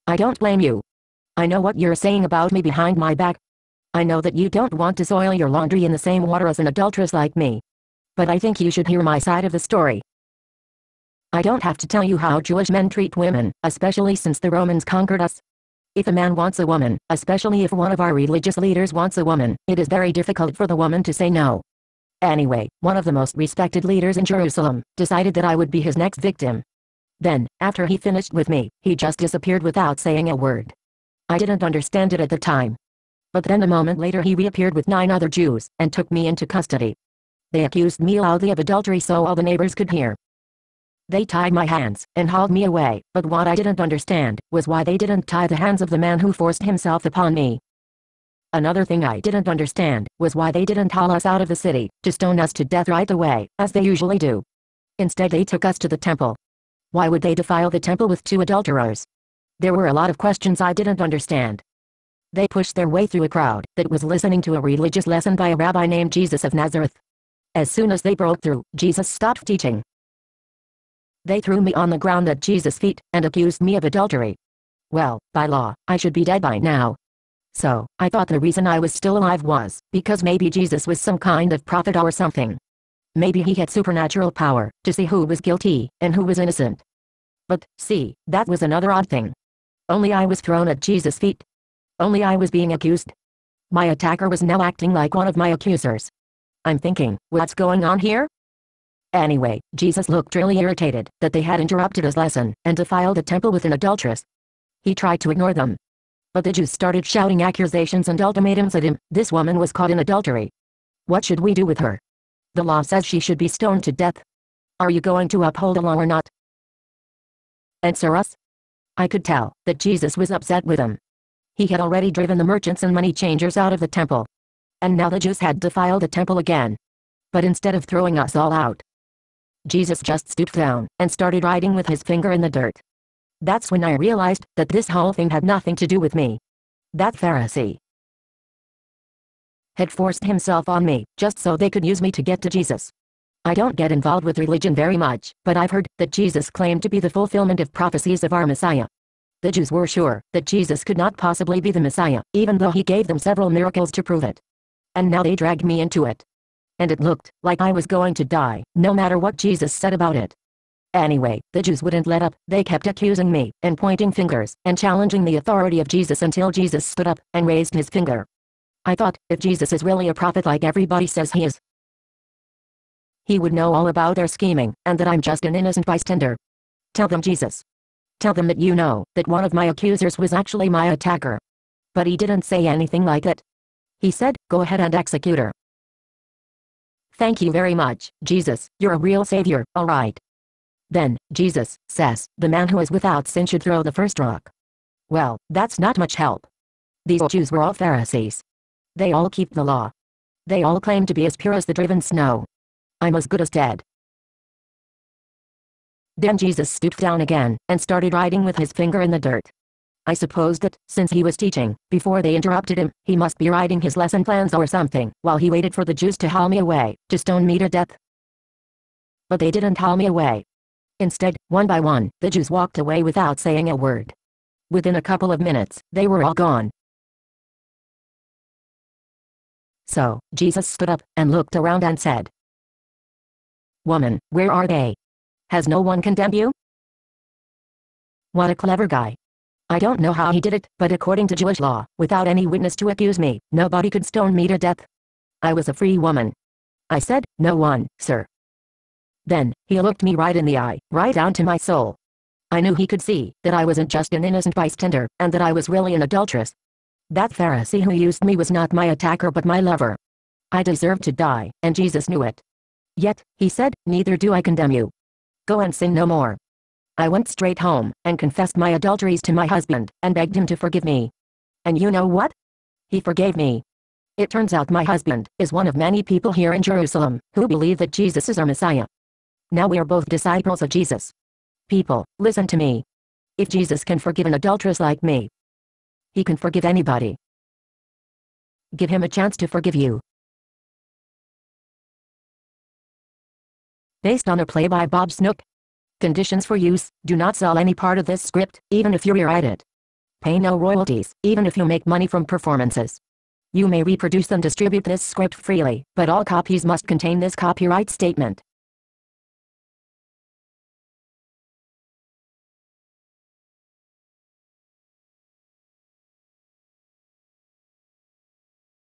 I don't blame you. I know what you're saying about me behind my back. I know that you don't want to soil your laundry in the same water as an adulteress like me. But I think you should hear my side of the story. I don't have to tell you how Jewish men treat women, especially since the Romans conquered us. If a man wants a woman, especially if one of our religious leaders wants a woman, it is very difficult for the woman to say no. Anyway, one of the most respected leaders in Jerusalem decided that I would be his next victim. Then, after he finished with me, he just disappeared without saying a word. I didn't understand it at the time. But then a moment later he reappeared with 9 other Jews, and took me into custody. They accused me loudly of adultery so all the neighbors could hear. They tied my hands, and hauled me away, but what I didn't understand, was why they didn't tie the hands of the man who forced himself upon me. Another thing I didn't understand, was why they didn't haul us out of the city, to stone us to death right away, as they usually do. Instead they took us to the temple. Why would they defile the temple with 2 adulterers? There were a lot of questions I didn't understand. They pushed their way through a crowd that was listening to a religious lesson by a rabbi named Jesus of Nazareth. As soon as they broke through, Jesus stopped teaching. They threw me on the ground at Jesus' feet, and accused me of adultery. Well, by law, I should be dead by now. So, I thought the reason I was still alive was, because maybe Jesus was some kind of prophet or something. Maybe he had supernatural power, to see who was guilty, and who was innocent. But, see, that was another odd thing. Only I was thrown at Jesus' feet. Only I was being accused. My attacker was now acting like one of my accusers. I'm thinking, what's going on here? Anyway, Jesus looked really irritated that they had interrupted his lesson, and defiled the temple with an adulteress. He tried to ignore them. But the Jews started shouting accusations and ultimatums at him. This woman was caught in adultery. What should we do with her? The law says she should be stoned to death. Are you going to uphold the law or not? Answer us. I could tell that Jesus was upset with them. He had already driven the merchants and money changers out of the temple. And now the Jews had defiled the temple again. But instead of throwing us all out, Jesus just stooped down and started writing with his finger in the dirt. That's when I realized that this whole thing had nothing to do with me. That Pharisee had forced himself on me, just so they could use me to get to Jesus. I don't get involved with religion very much, but I've heard that Jesus claimed to be the fulfillment of prophecies of our Messiah. The Jews were sure that Jesus could not possibly be the Messiah, even though he gave them several miracles to prove it. And now they dragged me into it. And it looked like I was going to die, no matter what Jesus said about it. Anyway, the Jews wouldn't let up. They kept accusing me, and pointing fingers, and challenging the authority of Jesus until Jesus stood up, and raised his finger. I thought, if Jesus is really a prophet like everybody says he is, he would know all about their scheming, and that I'm just an innocent bystander. Tell them, Jesus. Tell them that you know that one of my accusers was actually my attacker. But he didn't say anything like that. He said, go ahead and execute her. Thank you very much, Jesus, you're a real savior, alright. Then, Jesus says, the man who is without sin should throw the first rock. Well, that's not much help. These Jews were all Pharisees. They all keep the law. They all claim to be as pure as the driven snow. I'm as good as dead. Then Jesus stooped down again, and started writing with his finger in the dirt. I suppose that, since he was teaching, before they interrupted him, he must be writing his lesson plans or something, while he waited for the Jews to haul me away, to stone me to death. But they didn't haul me away. Instead, one by one, the Jews walked away without saying a word. Within a couple of minutes, they were all gone. So, Jesus stood up, and looked around and said, Woman, where are they? Has no one condemned you? What a clever guy. I don't know how he did it, but according to Jewish law, without any witness to accuse me, nobody could stone me to death. I was a free woman. I said, no one, sir. Then, he looked me right in the eye, right down to my soul. I knew he could see that I wasn't just an innocent bystander, and that I was really an adulteress. That Pharisee who used me was not my attacker but my lover. I deserved to die, and Jesus knew it. Yet, he said, neither do I condemn you. Go and sin no more. I went straight home, and confessed my adulteries to my husband, and begged him to forgive me. And you know what? He forgave me. It turns out my husband is one of many people here in Jerusalem who believe that Jesus is our Messiah. Now we are both disciples of Jesus. People, listen to me. If Jesus can forgive an adulteress like me, he can forgive anybody. Give him a chance to forgive you. Based on a play by Bob Snook. Conditions for use: do not sell any part of this script, even if you rewrite it. Pay no royalties, even if you make money from performances. You may reproduce and distribute this script freely, but all copies must contain this copyright statement.